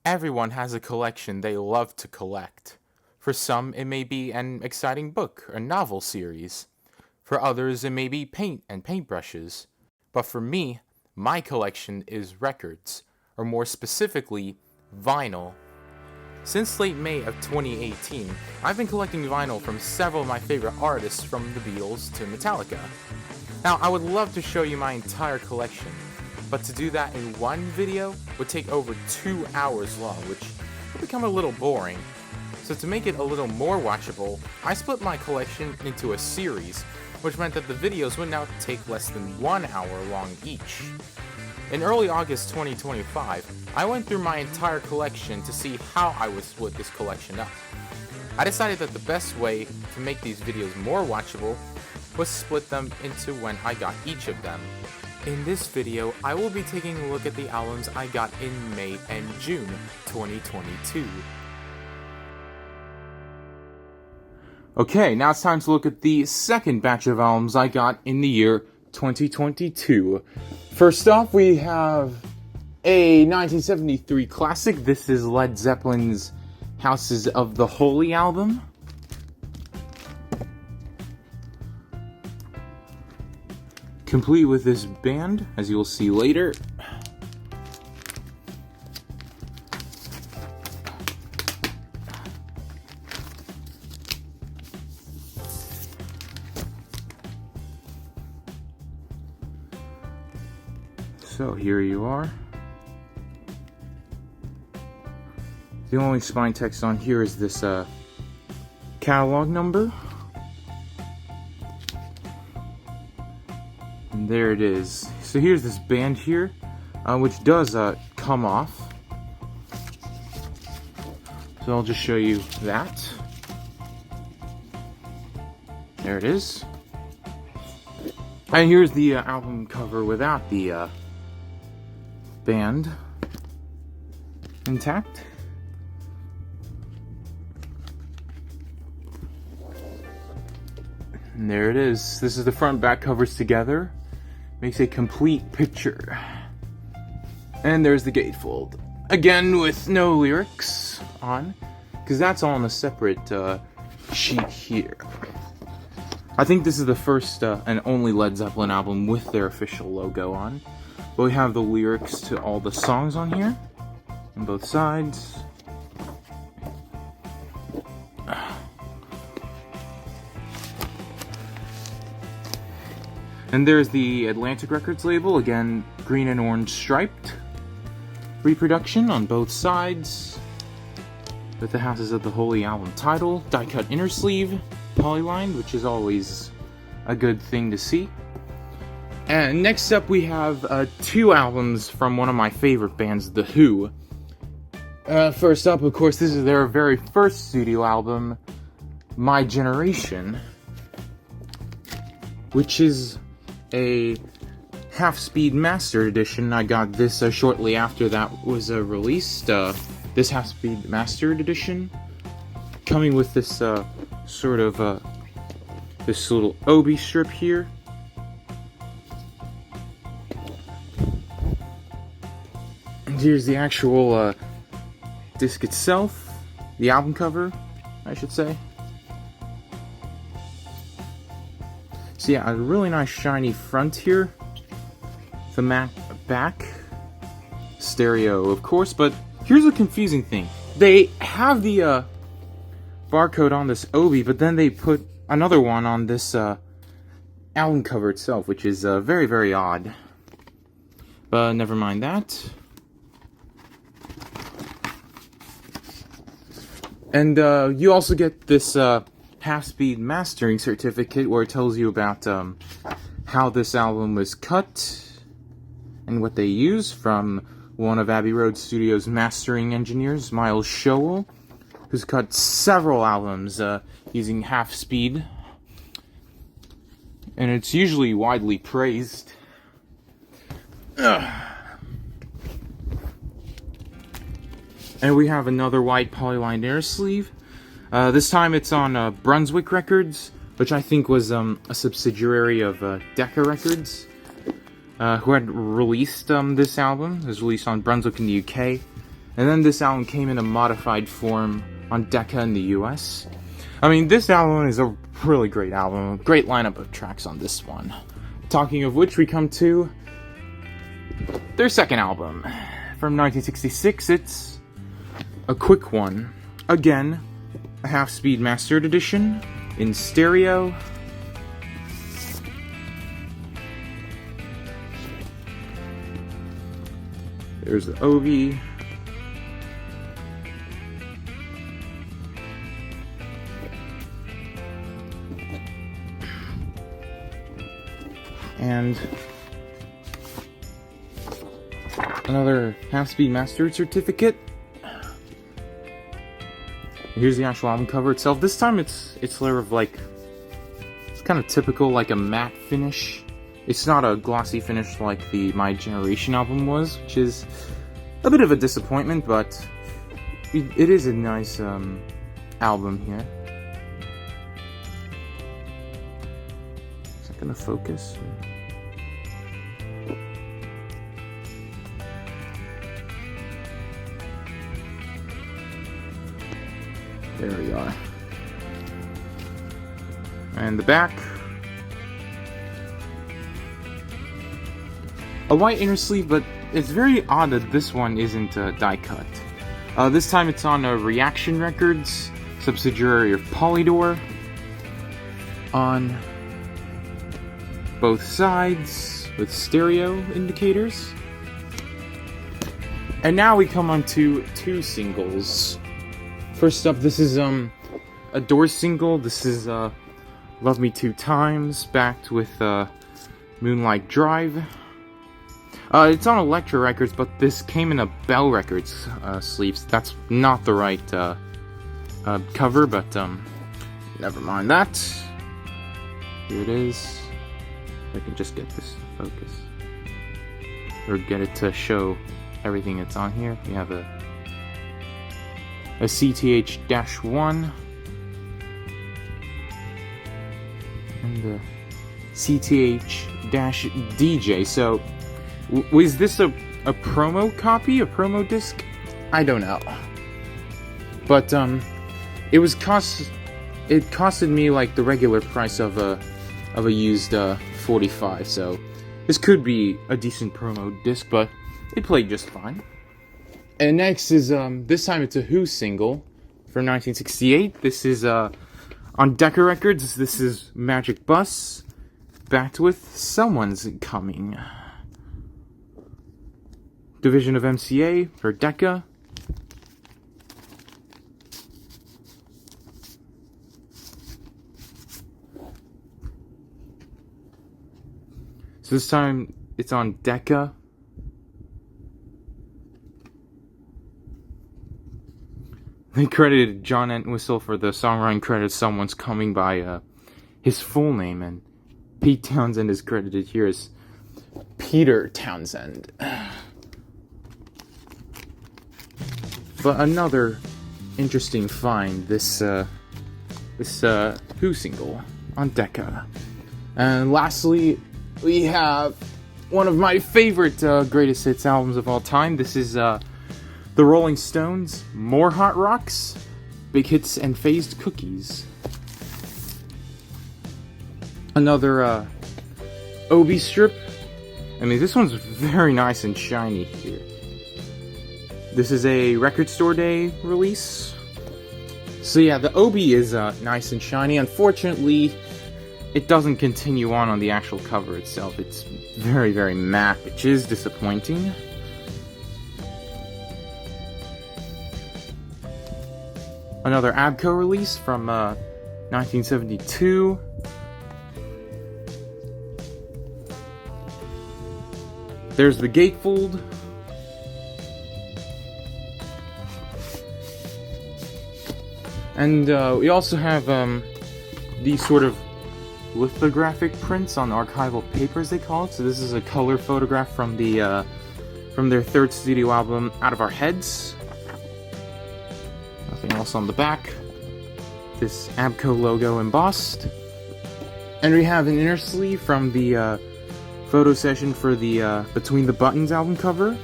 Everyone has a collection they love to collect. For some, it may be an exciting book or novel series. For others, it may be paint and paintbrushes. But for me, my collection is records, or more specifically, vinyl. Since late May of 2018, I've been collecting vinyl from several of my favorite artists, from the Beatles to Metallica. Now, I would love to show you my entire collection, but to do that in one video would take over 2 hours long, which would become a little boring. So to make it a little more watchable, I split my collection into a series, which meant that the videos would now take less than 1 hour long each. In early August 2025, I went through my entire collection to see how I would split this collection up. I decided that the best way to make these videos more watchable was split them into when I got each of them. In this video, I will be taking a look at the albums I got in May and June 2022. Okay, now it's time to look at the second batch of albums I got in the year 2022. First off, we have a 1973 classic. This is Led Zeppelin's Houses of the Holy album. Complete with this band, as you will see later. So here you are. The only spine text on here is this catalog number. And there it is. So here's this band here, which does come off. So I'll just show you that. There it is. And here's the album cover without the band intact. And there it is. This is the front and back covers together. Makes a complete picture. And there's the gatefold. Again, with no lyrics on, because that's all on a separate sheet here. I think this is the first and only Led Zeppelin album with their official logo on. But we have the lyrics to all the songs on here, on both sides. And there's the Atlantic Records label, again, green and orange striped. Reproduction on both sides. With the Houses of the Holy album title, die-cut inner sleeve, polylined, which is always a good thing to see. And next up we have 2 albums from one of my favorite bands, The Who. First up, of course, this is their very first studio album, My Generation, which is a half-speed mastered edition. I got this shortly after that was released, this half-speed mastered edition, coming with this sort of this little obi strip here. And here's the actual disc itself, the album cover, I should say. So yeah, a really nice shiny front here. The matte back. Stereo, of course, but here's a confusing thing. They have the barcode on this obi, but then they put another one on this album cover itself, which is very, very odd. But never mind that. And you also get this half-speed mastering certificate where it tells you about how this album was cut and what they use, from one of Abbey Road Studios' mastering engineers, Miles Showell, who's cut several albums using half-speed, and it's usually widely praised. And we have another white polylined air sleeve. This time it's on Brunswick Records, which I think was a subsidiary of Decca Records, who had released this album. It was released on Brunswick in the UK. And then this album came in a modified form on Decca in the US. I mean, this album is a really great album. Great lineup of tracks on this one. Talking of which, we come to their second album. From 1966, it's a quick one. Again, a half-speed mastered edition in stereo. There's the Obi. And another half-speed mastered certificate. Here's the actual album cover itself. This time it's sort of like, it's kind of typical, like a matte finish. It's not a glossy finish like the My Generation album was, which is a bit of a disappointment, but it is a nice album here. Is that gonna focus? There we are. And the back. A white inner sleeve, but it's very odd that this one isn't die cut. This time it's on Reaction Records, subsidiary of Polydor. On both sides with stereo indicators. And now we come on to two singles. First up, this is a Doors single. This is Love Me Two Times, backed with Moonlight Drive. It's on Elektra Records, but this came in a Bell Records sleeves. That's not the right cover, but never mind that. Here it is. I can just get this to focus. Or get it to show everything that's on here. We have a CTH-1 and a CTH-DJ. So, was this a promo copy, a promo disc? I don't know. But it costed me like the regular price of a used 45. So this could be a decent promo disc, but it played just fine. And next is, this time it's a Who single from 1968. This is, on Decca Records. This is Magic Bus, backed with Someone's Coming. Division of MCA for Decca. So this time it's on Decca. They credited John Entwistle for the songwriting credit. Someone's Coming by his full name, and Pete Townsend is credited here as Peter Townsend. But another interesting find, this Who single on Decca. And lastly, we have one of my favorite greatest hits albums of all time. This is The Rolling Stones, More Hot Rocks, Big Hits and Fazed Cookies. Another Obi strip. I mean, this one's very nice and shiny here. This is a Record Store Day release. So yeah, the Obi is nice and shiny. Unfortunately, it doesn't continue on the actual cover itself. It's very, very matte, which is disappointing. Another Abco release from 1972. There's the gatefold. And we also have these sort of lithographic prints on archival paper, as they call it. So this is a color photograph from the from their third studio album, Out of Our Heads. Nothing else on the back. This Abco logo embossed. And we have an inner sleeve from the photo session for the Between the Buttons album cover.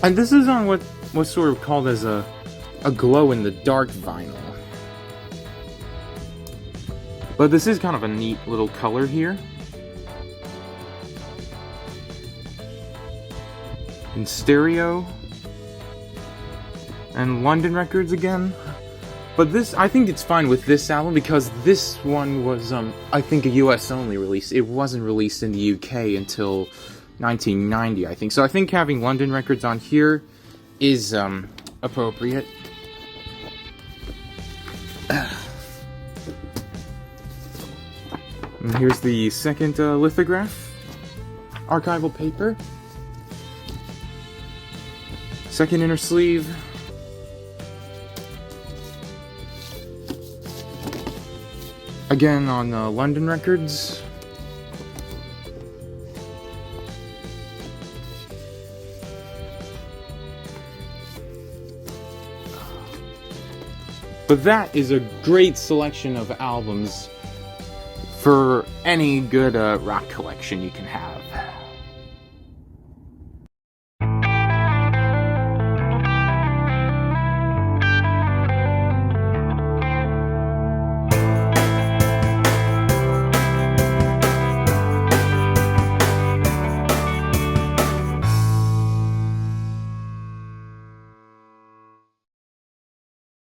And this is on what's sort of called as a glow-in-the-dark vinyl. But this is kind of a neat little color here. In stereo. And London Records again. But this, I think it's fine with this album because this one was, I think a US only release. It wasn't released in the UK until 1990, I think. So I think having London Records on here is, appropriate. And here's the second lithograph. Archival paper. Second inner sleeve. Again on London Records. But that is a great selection of albums for any good rock collection you can have.